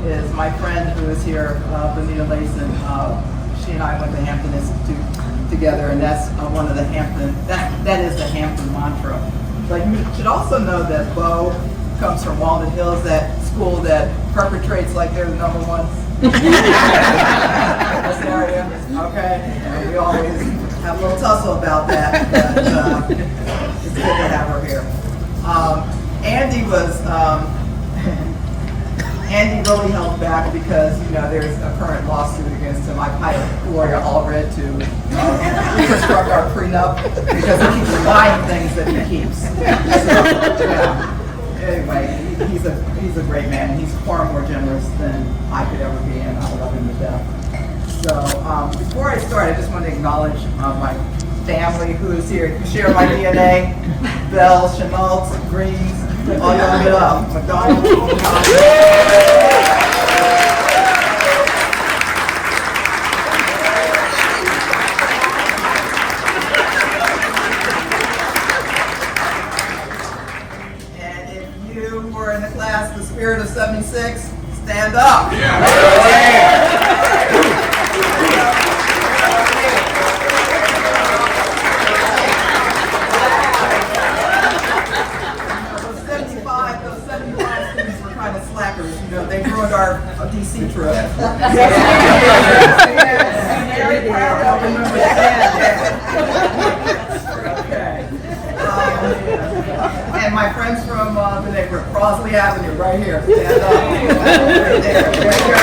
is my friend who is here, Benita Layson. She and I went to Hampton Institute together, and that's one of the Hampton, that is the Hampton mantra. But you should also know that Bo comes from Walnut Hills, that school that perpetrates like they're the number one. This area, okay? And we always have a little tussle about that, but it's good to have her here. Andy really held back because, there's a current lawsuit against him. I hired Gloria Allred to reconstruct our prenup because he keeps buying things that he keeps. So, anyway, he's a great man. He's far more generous than I could ever be, and I love him to death. So, before I start, I just want to acknowledge my family who is here, who share my DNA. Bell, Chenault, Greens, all y'all get up. McDonald's. And if you were in the class, the Spirit of 76, stand up. Those 75 students were kind of slackers. They ruined our DC trip. Okay. And my friends from the neighborhood, Crosley Avenue, right here. Stand up. Right there. There you go.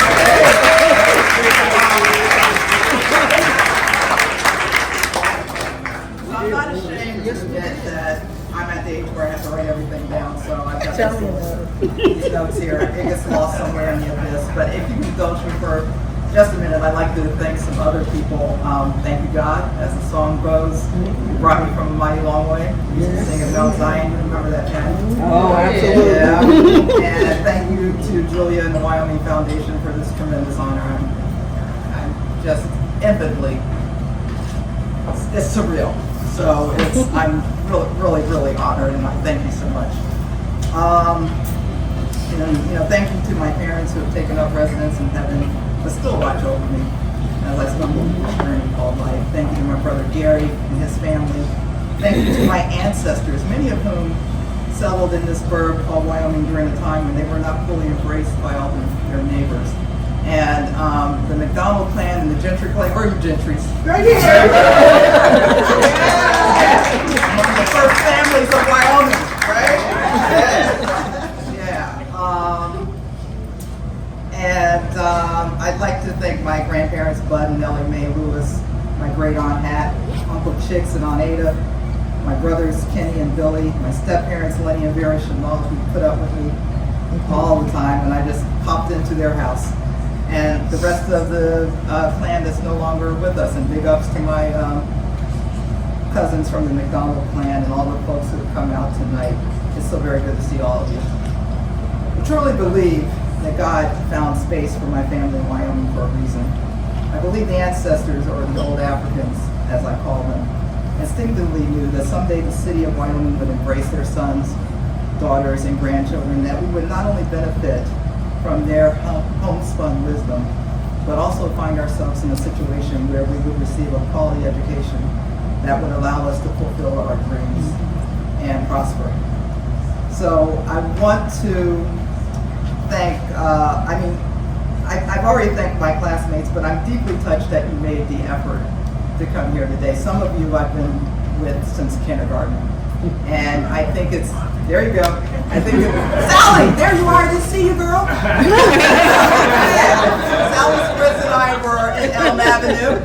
I'm not ashamed to admit that I'm at the age where I have to write everything down, so I've got these notes here. It gets lost somewhere in the abyss. But if you can indulge me for just a minute, I'd like to thank some other people. Thank you, God, as the song goes. You brought me from a mighty long way. You used to sing of Mount Zion. You remember that chant? Oh, absolutely. Yeah. And thank you to Julia and the Wyoming Foundation for this tremendous honor. I'm just infinitely, it's surreal. So I'm really, really honored, and I thank you so much. Thank you to my parents who have taken up residence in heaven, but still watch over me as I stumble through this journey called life. Thank you to my brother Gary and his family. Thank you to my ancestors, many of whom settled in this burg called Wyoming during a time when they were not fully embraced by all their neighbors. And the McDonald clan and the Gentry clan, or you Gentrys. Right here! One of the first families of Wyoming, right? Yeah. I'd like to thank my grandparents, Bud and Nellie Mae Lewis, my great aunt Hat, Uncle Chicks and Aunt Ada, my brothers Kenny and Billy, my step-parents Lenny and Vera Chenault, who put up with me all the time, and I just popped into their house. And the rest of the clan that's no longer with us, and big ups to my cousins from the McDonald clan and all the folks who have come out tonight. It's so very good to see all of you. I truly believe that God found space for my family in Wyoming for a reason. I believe the ancestors, or the old Africans, as I call them, instinctively knew that someday the city of Wyoming would embrace their sons, daughters, and grandchildren, that we would not only benefit from their homespun wisdom, but also find ourselves in a situation where we would receive a quality education that would allow us to fulfill our dreams and prosper. So I want to thank, I've already thanked my classmates, but I'm deeply touched that you made the effort to come here today. Some of you I've been with since kindergarten. And I think it's, there you go. Sally, there you are, I didn't see you, girl. Sally Spritz and I were in Elm Avenue.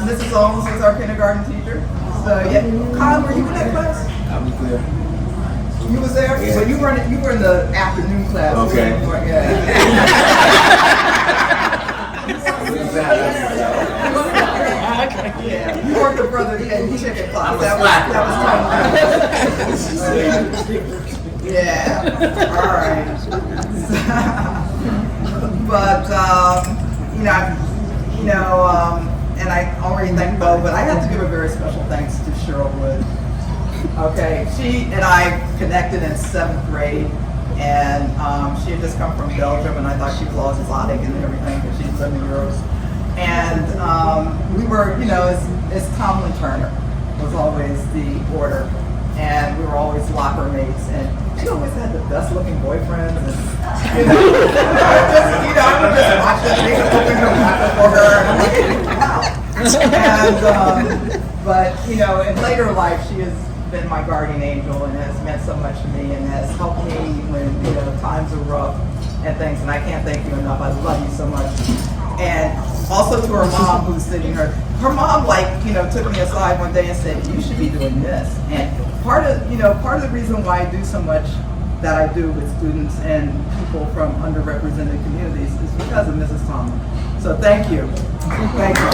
Mrs. Olmos was our kindergarten teacher. So yeah, Kyle, were you in that class? I was there. You was there? Yeah. So you were in the afternoon class. Okay. Yeah, you weren't the brother in chicken class. That was yeah. All right. But and I already thanked Bo, but I have to give a very special thanks to Cheryl Wood. Okay, she and I connected in 7th grade And she had just come from Belgium, and I thought she was all exotic and everything, because she'd lived in Europe. And we were, it's Tomlin Turner was always the order, and we were always locker mates. And she always had the best looking boyfriends. And, I would just watch that thing open her locker for her, and I'm like, wow. And, but in later life, she has been my guardian angel and has meant so much to me and has helped me when times are rough and things. And I can't thank you enough. I love you so much. And also to her mom, who's sitting here. Her mom, took me aside one day and said, "You should be doing this." And part of the reason why I do so much that I do with students and people from underrepresented communities is because of Mrs. Tomlin. So thank you. Thank you.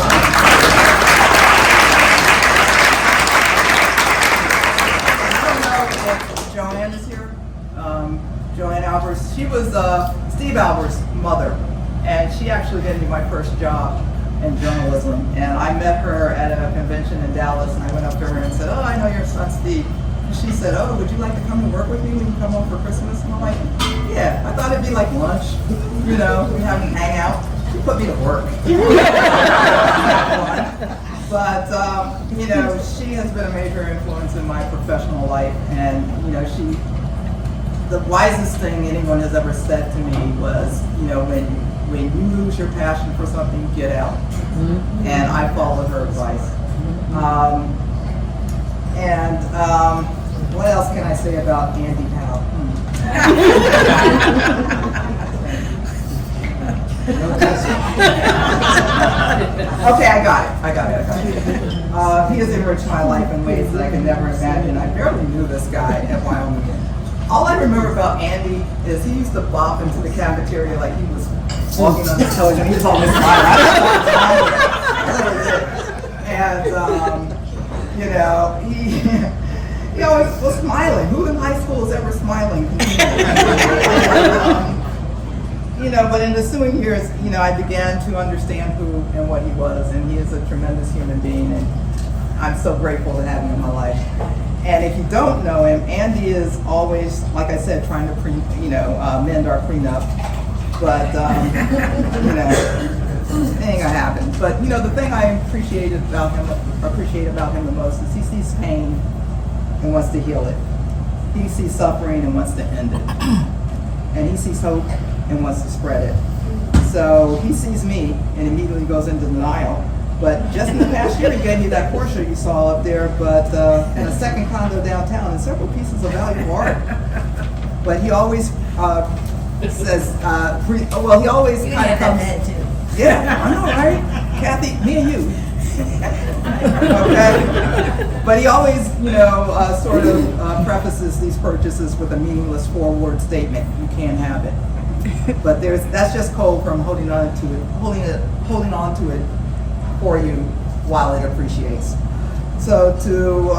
Joanne is here. Joanne Albers. She was Steve Albers' mother, and she actually gave me my first job in journalism. And I met her at a convention in Dallas, and I went up to her and said, "Oh, I know your son Steve." And she said, "Oh, would you like to come and work with me when you come home for Christmas?" And I'm like, "Yeah." I thought it'd be like lunch, we have a hang out. She put me to work. But she has been a major influence in my professional life, and the wisest thing anyone has ever said to me was, when you lose your passion for something, get out. Mm-hmm. And I followed her advice. What else can I say about Andy Powell? Okay, I got it. He has enriched my life in ways that I could never imagine. I barely knew this guy at Wyoming. All I remember about Andy is he used to bop into the cafeteria like he was walking on the television. He was always smiling. And he always was smiling. Who in high school is ever smiling? But in the ensuing years, I began to understand who and what he was, and he is a tremendous human being, and I'm so grateful to have him in my life. And if you don't know him, Andy is always, like I said, trying to mend our prenup. But it ain't gonna happen. But the thing I appreciate about him the most is he sees pain and wants to heal it. He sees suffering and wants to end it. And he sees hope and wants to spread it. So he sees me and immediately goes into denial. But just in the past year, he gave me that Porsche you saw up there, and a second condo downtown, and several pieces of valuable art. But he always says, he always kind of comes. Yeah, I know, right? Kathy, me and you. Okay? But he always, sort of prefaces these purchases with a meaningless four-word statement: "You can't have it." But that's just code from holding on to it for you while it appreciates. So to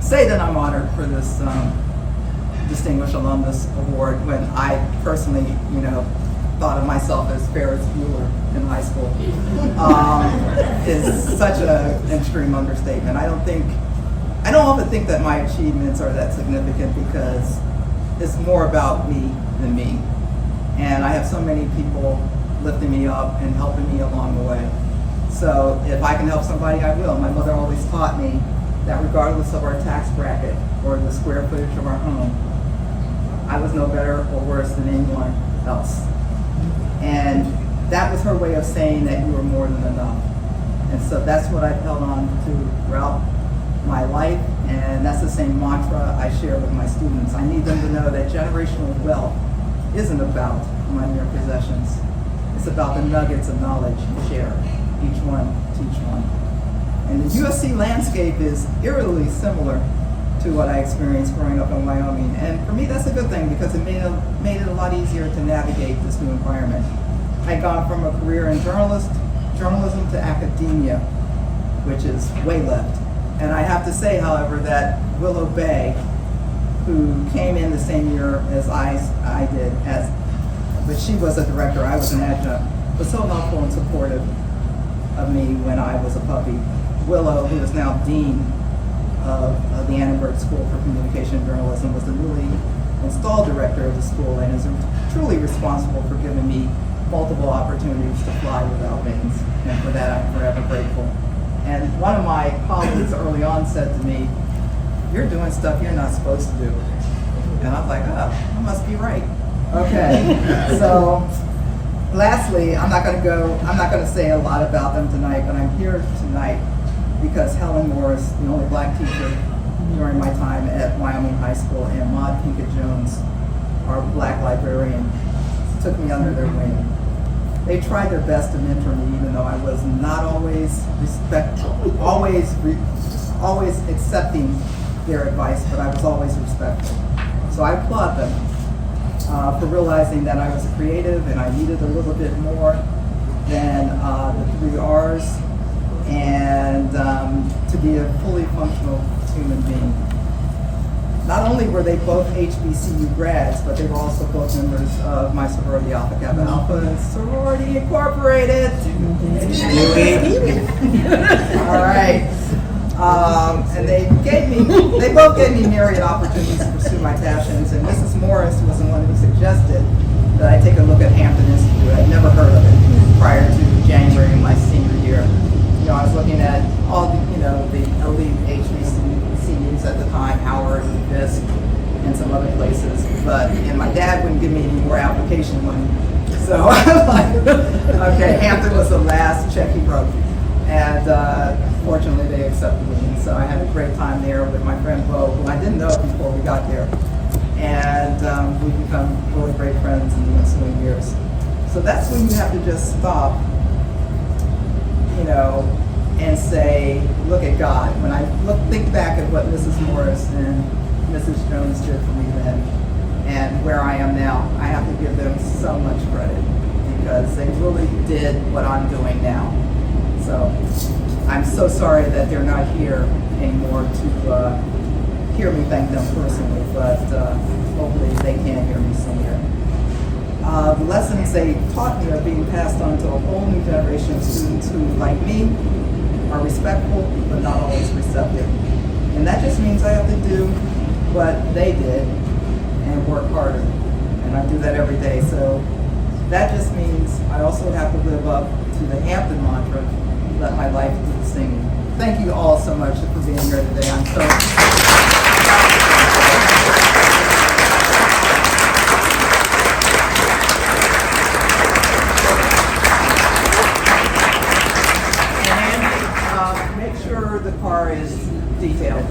say that I'm honored for this Distinguished Alumnus Award, when I personally, thought of myself as Ferris Bueller in high school, is such an extreme understatement. I don't often think that my achievements are that significant, because it's more about me than me. And I have so many people lifting me up and helping me along the way. So if I can help somebody, I will. My mother always taught me that regardless of our tax bracket or the square footage of our home, I was no better or worse than anyone else. And that was her way of saying that you were more than enough. And so that's what I've held on to throughout my life, and that's the same mantra I share with my students. I need them to know that generational wealth isn't about money or possessions. It's about the nuggets of knowledge you share, each one teach one. And the USC landscape is eerily similar to what I experienced growing up in Wyoming. And for me, that's a good thing, because it made it a lot easier to navigate this new environment. I'd gone from a career in journalism to academia, which is way left. And I have to say, however, that Willow Bay, who came in the same year as I did, but she was a director, I was an adjunct, was so helpful and supportive of me when I was a puppy. Willow, who is now dean of the Annenberg School for Communication and Journalism, was the newly installed director of the school and is truly responsible for giving me multiple opportunities to fly without wings. And for that, I'm forever grateful. And one of my colleagues early on said to me, "You're doing stuff you're not supposed to do." And I was like, oh, I must be right. Okay, so lastly, I'm not going to say a lot about them tonight, but I'm here tonight because Helen Morris, the only black teacher during my time at Wyoming High School, and Maud Pinkett Jones, our black librarian, took me under their wing. They tried their best to mentor me, even though I was not always always accepting their advice, but I was always respectful. So I applaud them for realizing that I was creative and I needed a little bit more than the 3 R's and to be a fully functional human being. Not only were they both HBCU grads, but they were also both members of my sorority, Alpha Kappa Alpha, and Sorority Incorporated. All right. And they both gave me myriad opportunities to pursue my passions, and Mrs. Morris was the one who suggested that I take a look at Hampton Institute. I'd never heard of it prior to January of my senior year. You know, I was looking at all the elite HBCUs at the time, Howard and Fisk and some other places, and my dad wouldn't give me any more application money. So I was like, okay, Hampton was the last check he wrote. And fortunately, they accepted me. And so I had a great time there with my friend Bo, who I didn't know before we got there. And we've become really great friends in the ensuing years. So that's when you have to just stop, and say, look at God. When I think back at what Mrs. Morris and Mrs. Jones did for me then, and where I am now, I have to give them so much credit because they really did what I'm doing now. So I'm so sorry that they're not here anymore to hear me thank them personally, but hopefully they can hear me somewhere. The lessons they taught me are being passed on to a whole new generation of students who, like me, are respectful but not always receptive. And that just means I have to do what they did and work harder. And I do that every day. So that just means I also have to live up to the Hampton mantra, let my life do the singing. Thank you all so much for being here today. I'm so make sure the car is detailed.